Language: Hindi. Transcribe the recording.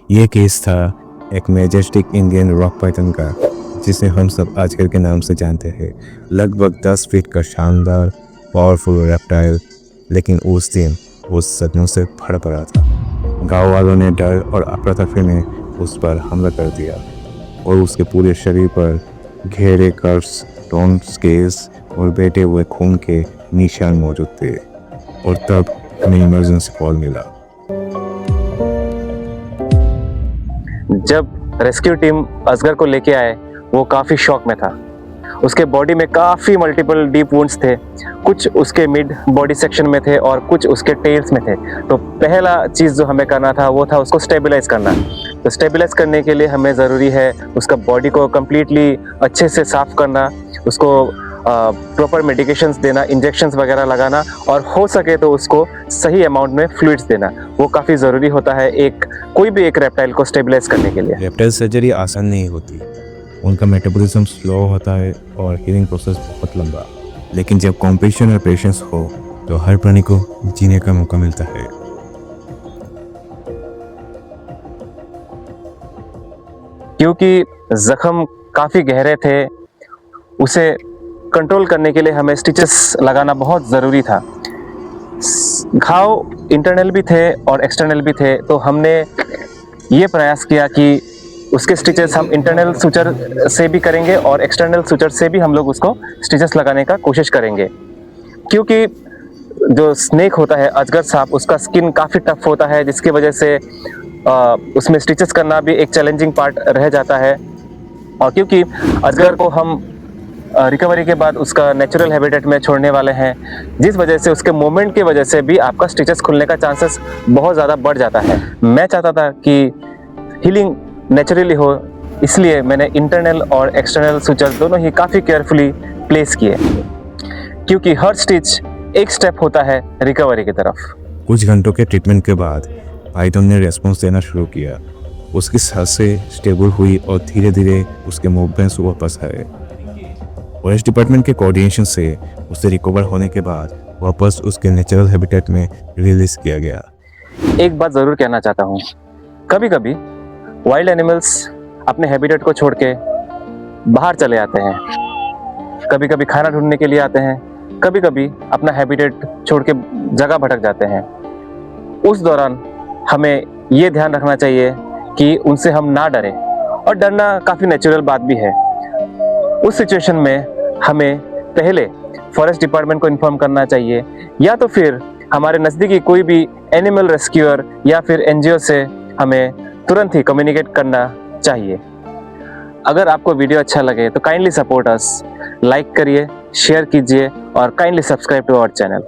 ये केस था एक मैजेस्टिक इंडियन रॉक पाइथन का, जिसे हम सब आजकल के नाम से जानते हैं। लगभग 10 फीट का शानदार पावरफुल रेप्टाइल, लेकिन उस दिन वो सदियों से भर पड़ा था। गाँव वालों ने डर और अफरा-तफरी में उस पर हमला कर दिया और उसके पूरे शरीर पर गहरे कर्व्स, टोन स्केल्स और बैठे हुए खून के निशान मौजूद थे। और तब हमें इमरजेंसी कॉल मिला। जब रेस्क्यू टीम असगर को लेके आए, वो काफ़ी शॉक में था। उसके बॉडी में काफ़ी मल्टीपल डीप वुंड्स थे, कुछ उसके मिड बॉडी सेक्शन में थे और कुछ उसके टेल्स में थे। तो पहला चीज़ जो हमें करना था वो था उसको स्टेबलाइज करना। तो स्टेबलाइज करने के लिए हमें ज़रूरी है उसका बॉडी को कम्प्लीटली अच्छे से साफ़ करना, उसको प्रॉपर मेडिकेशंस देना, इंजेक्शंस वगैरह लगाना और हो सके तो उसको सही अमाउंट में फ्लूइड्स देना। वो काफ़ी ज़रूरी होता है कोई भी एक रेप्टाइल को स्टेबलाइज करने के लिए। रेप्टाइल सर्जरी आसान नहीं होती, उनका मेटाबॉलिज्म स्लो होता है और हीलिंग प्रोसेस बहुत लंबा। लेकिन जब कॉम्पैशन और पेशेंस हो तो हर प्राणी को जीने का मौका मिलता है। क्योंकि जख्म काफ़ी गहरे थे, उसे कंट्रोल करने के लिए हमें स्टिचेस लगाना बहुत ज़रूरी था। घाव इंटरनल भी थे और एक्सटर्नल भी थे, तो हमने ये प्रयास किया कि उसके स्टिचेस हम इंटरनल सूचर से भी करेंगे और एक्सटर्नल सूचर से भी हम लोग उसको स्टिचेस लगाने का कोशिश करेंगे। क्योंकि जो स्नेक होता है, अजगर सांप, उसका स्किन काफ़ी टफ होता है, जिसकी वजह से उसमें स्टिचेस करना भी एक चैलेंजिंग पार्ट रह जाता है। और क्योंकि अजगर को हम रिकवरी के बाद उसका नेचुरल हैबिटेट में छोड़ने वाले हैं, जिस वजह से उसके मूवमेंट की वजह से भी आपका स्टिचेस खुलने का चांसेस बहुत ज़्यादा बढ़ जाता है। मैं चाहता था कि हीलिंग नेचुरली हो, इसलिए मैंने इंटरनल और एक्सटर्नल सूचर दोनों ही काफ़ी केयरफुली प्लेस किए, क्योंकि हर स्टिच एक स्टेप होता है रिकवरी की तरफ। कुछ घंटों के ट्रीटमेंट के बाद पाइथन ने रेस्पॉन्स देना शुरू किया। उसकी सांसें स्टेबल हुई और धीरे धीरे उसके मूवमेंट्स वापस आए। फॉरेस्ट डिपार्टमेंट के कोऑर्डिनेशन से उसे रिकवर होने के बाद वापस उसके नेचुरल हैबिटेट में रिलीज किया गया। एक बात ज़रूर कहना चाहता हूँ, कभी कभी वाइल्ड एनिमल्स अपने हैबिटेट को छोड़ के बाहर चले आते हैं, कभी कभी खाना ढूंढने के लिए आते हैं, कभी कभी अपना हैबिटेट छोड़ के जगह भटक जाते हैं। उस दौरान हमें ये ध्यान रखना चाहिए कि उनसे हम ना डरें, और डरना काफ़ी नेचुरल बात भी है। उस सिचुएशन में हमें पहले फॉरेस्ट डिपार्टमेंट को इन्फॉर्म करना चाहिए, या तो फिर हमारे नज़दीकी कोई भी एनिमल रेस्क्यूअर या फिर एनजीओ से हमें तुरंत ही कम्युनिकेट करना चाहिए। अगर आपको वीडियो अच्छा लगे तो काइंडली सपोर्ट अस, लाइक करिए, शेयर कीजिए और kindly subscribe to our channel.